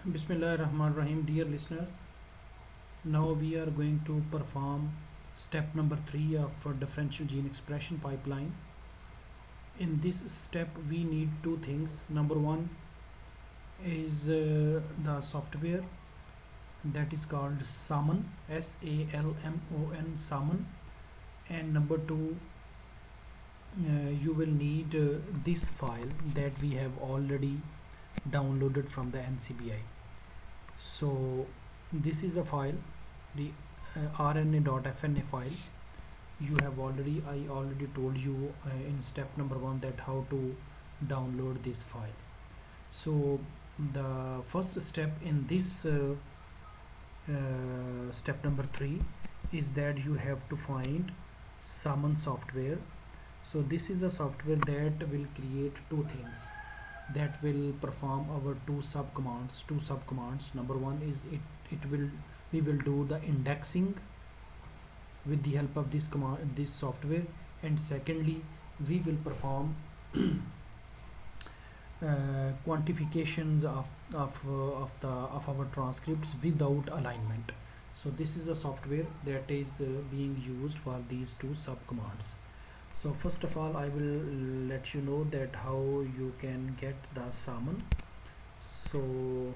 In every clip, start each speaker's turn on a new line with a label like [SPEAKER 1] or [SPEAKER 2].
[SPEAKER 1] Bismillahirrahmanirrahim, dear listeners. Now we are going to perform step number 3 of differential gene expression pipeline. In this step, we need two things. Number one is the software that is called Salmon, Salmon, Salmon, and number two, you will need this file that we have already downloaded from the NCBI. So this is the file, the rna.fna file. You have I already told you in step number 1 that how to download this file. So the first step in this step number 3 is that you have to find Salmon software. So this is a software that will create two things, that will perform our two sub commands. Number one is we will do the indexing with the help of this software, and secondly we will perform quantifications of our transcripts without alignment. So this is the software that is being used for these two sub commands. So first of all, I will let you know that how you can get the Salmon. So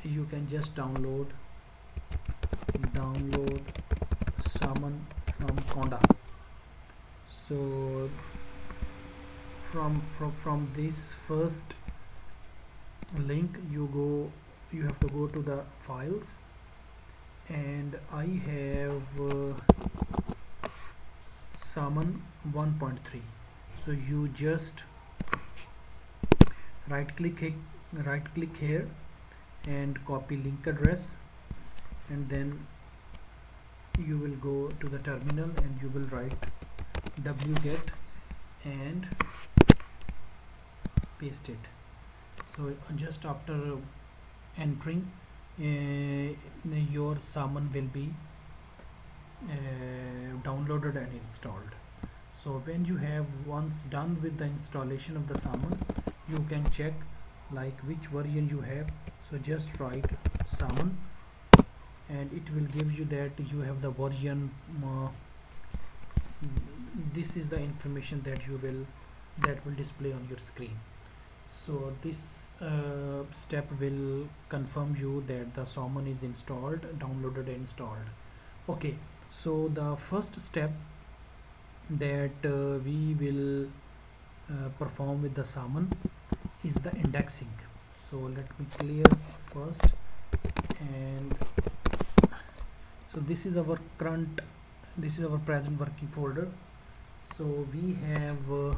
[SPEAKER 1] you can just download Salmon from Conda. So from this first link you have to go to the files, and I have Salmon 1.3. So you just right click here and copy link address, and then you will go to the terminal and you will write wget and paste it. So just after entering, your Salmon will be downloaded and installed. So when you have once done with the installation of the Salmon, you can check like which version you have. So just write Salmon and it will give you that you have the version. This is the information that will display on your screen. So this step will confirm you that the Salmon is installed, downloaded and installed. Okay, so the first step that we will perform with the Salmon is the indexing. So let me clear first, and so this is our present working folder. So we have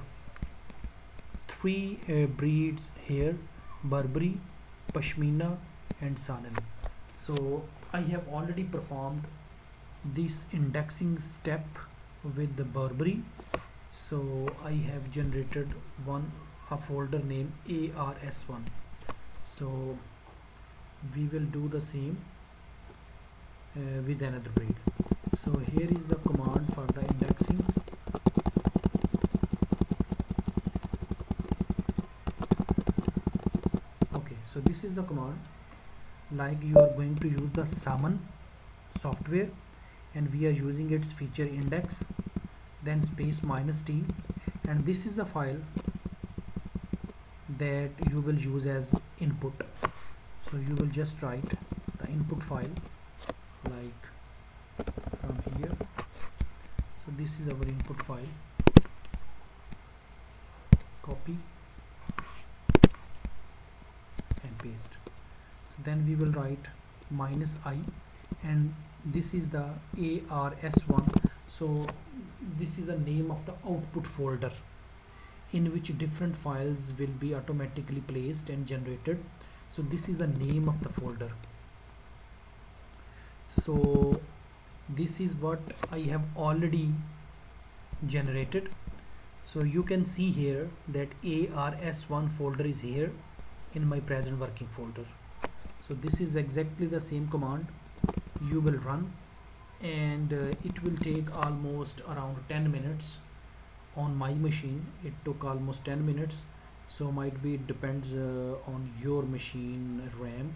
[SPEAKER 1] three breeds here: Burberry, Pashmina and Saanen. So I have already performed this indexing step with the Burberry. So I have generated a folder named ARS1. So we will do the same with another breed. So here is the command for the indexing. Okay, so this is the command. Like you are going to use the Salmon software and we are using its feature index, then space -t, and this is the file that you will use as input. So you will just write the input file like from here. So this is our input file. Copy and paste. So then we will write -i, and this is the ARS1. So this is the name of the output folder in which different files will be automatically placed and generated. So this is the name of the folder. So this is what I have already generated. So you can see here that ARS1 folder is here in my present working folder. So this is exactly the same command you will run, and it will take almost around 10 minutes. On my machine it took almost 10 minutes, so might be it depends on your machine RAM.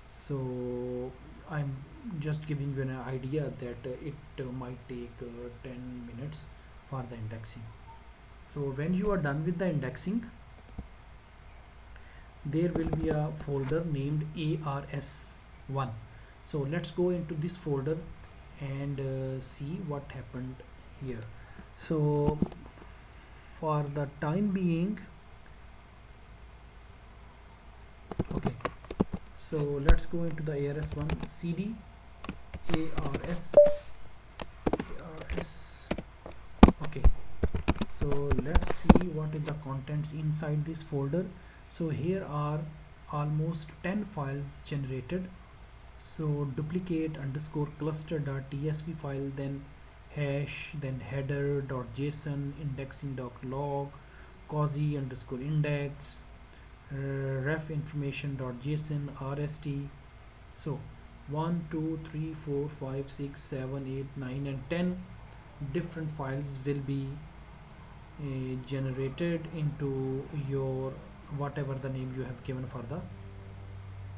[SPEAKER 1] So I'm just giving you an idea that it might take 10 minutes for the indexing. So when you are done with the indexing, there will be a folder named ARS1. So let's go into this folder and see what happened here. So for the time being, okay, so let's go into the ARS1 cd ARS. Okay, so let's see what is the contents inside this folder. So here are almost 10 files generated. So duplicate underscore cluster.tsv file, then hash, then header.json, indexing.log, cozy underscore index, ref information.json, rst. So 1 2 3 4 5 6 7 8 9 and 10 different files will be generated into your whatever the name you have given for the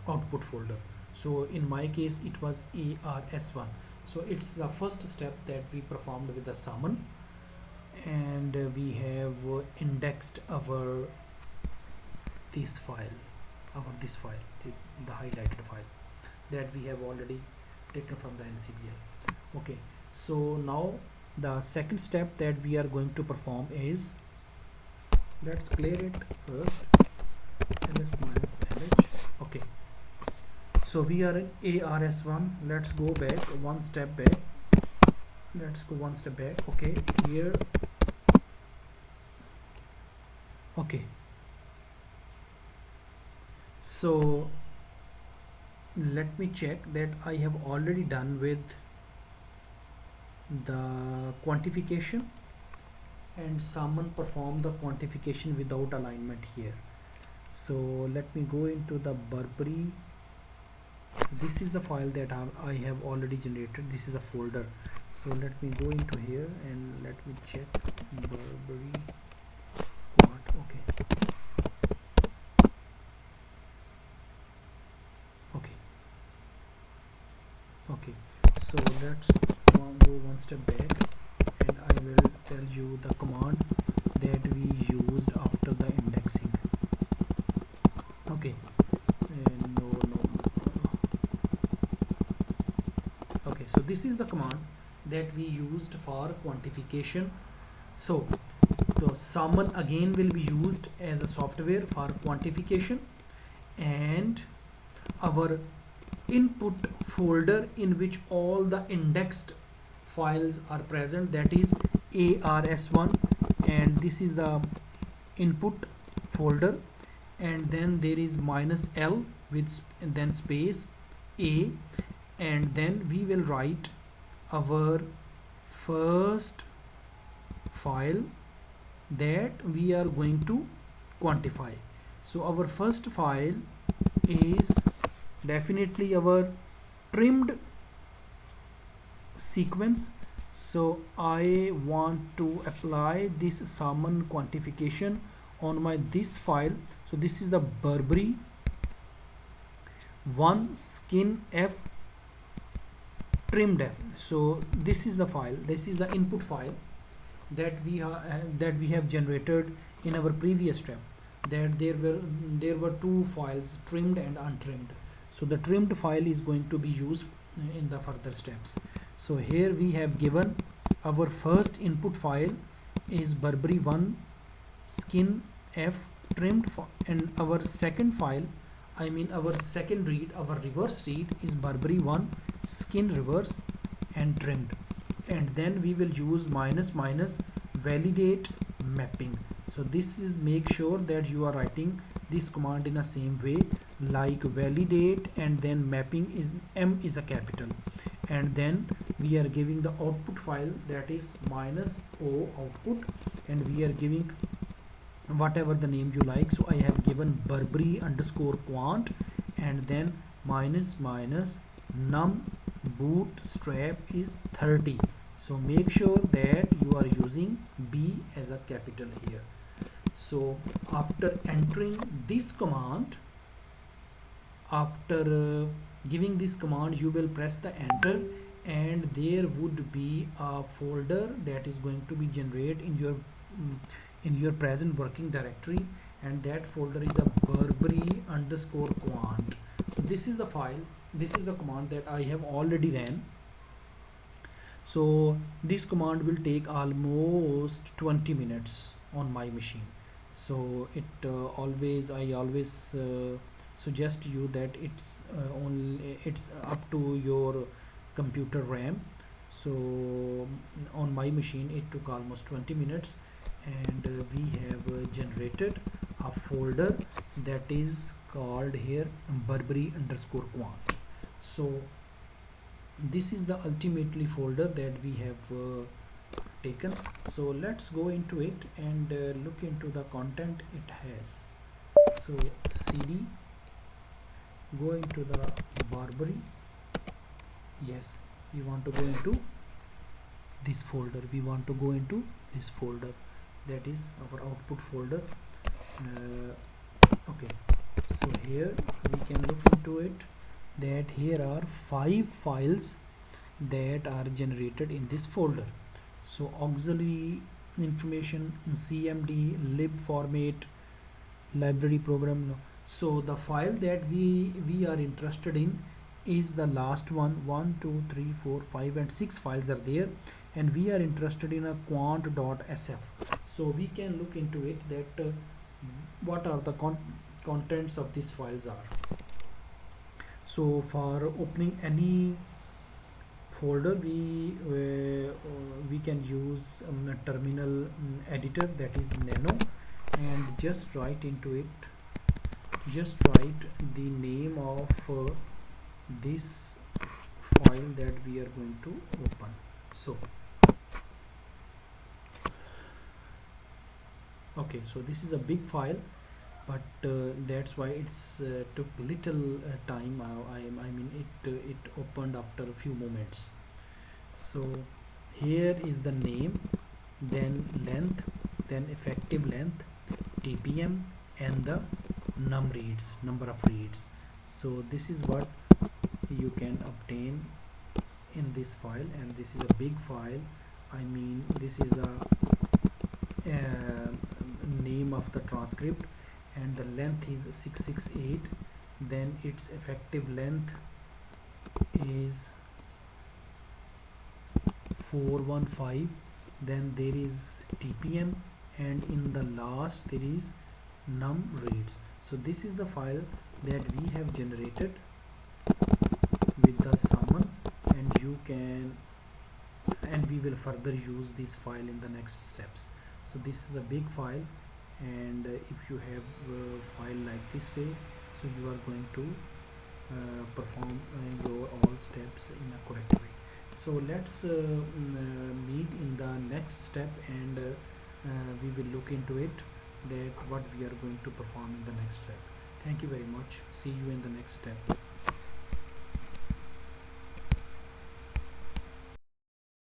[SPEAKER 1] output folder. So in my case it was ARS1. So it's the first step that we performed with the summon, and we have indexed our this file, this the highlighted file that we have already taken from the NCBI. Okay, so now the second step that we are going to perform is, let's clear it first, ls minus lh. Okay, so we are in ARS1. Let's go back one step back. Okay, here. Okay, so let me check that I have already done with the quantification, and someone performed the quantification without alignment here. So let me go into the Burberry. This is the file that I have already generated. This is a folder. So let me go into here and let me check Burberry quant. Okay, so let's go one step back, and I will tell you the command that we used after the indexing. Okay, okay, so this is the command that we used for quantification. So the summon again will be used as a software for quantification, and our input folder in which all the indexed files are present, that is ARS1, and this is the input folder, and then there is -L with then space A, and then we will write our first file that we are going to quantify. So our first file is definitely our trimmed sequence. So I want to apply this summon quantification on my this file. So this is the Burberry 1 skin f trimmed f. So this is the file, this is the input file that we have generated in our previous step, that there were two files, trimmed and untrimmed. So the trimmed file is going to be used in the further steps. So here we have given our first input file is Burberry 1 skin f trimmed, and our second file, I mean our second read, our reverse read is Burberry 1 skin reverse and trimmed, and then we will use minus validate mapping. So this is, make sure that you are writing this command in the same way, like validate and then mapping is M is a capital, and then we are giving the output file that is -o output, and we are giving whatever the name you like. So I have given Burberry underscore quant, and then minus num bootstrap is 30. So make sure that you are using B as a capital here. So after entering this command, after giving this command, you will press the enter, and there would be a folder that is going to be generated in your present working directory, and that folder is a Burberry underscore quant. So this is the file, this is the command that I have already ran. So this command will take almost 20 minutes on my machine. So it I always suggest you that it's up to your computer RAM. So on my machine it took almost 20 minutes, and we have generated a folder that is called here Burberry underscore quant. So this is the ultimately folder that we have taken. So let's go into it and look into the content it has. So cd, go into the Burberry. Yes, we want to go into this folder, we want to go into this folder, that is our output folder. Okay, so here we can look into it, that here are 5 files that are generated in this folder. So auxiliary information, cmd, lib format, library program. So the file that we are interested in is the last one. 1 2 3 4 5 and 6 files are there, and we are interested in a quant.sf. So we can look into it, that what are the contents of these files are. So for opening any folder, we can use a terminal editor, that is nano, and just write into it, just write the name of this file that we are going to open. So okay, so this is a big file, but that's why it's took little time. I mean it opened after a few moments. So here is the name, then length, then effective length, TPM, and the reads, number of reads. So this is what you can obtain in this file, and this is a big file. I mean this is a name of the transcript, and the length is 668, then its effective length is 415, then there is TPM, and in the last there is num reads. So this is the file that we have generated with the summon, and you can, and we will further use this file in the next steps. So this is a big file, and if you have a file like this way, so you are going to perform your all steps in a correct way. So let's meet in the next step, and we will look into it, that what we are going to perform in the next step. Thank you very much. See you in the next step.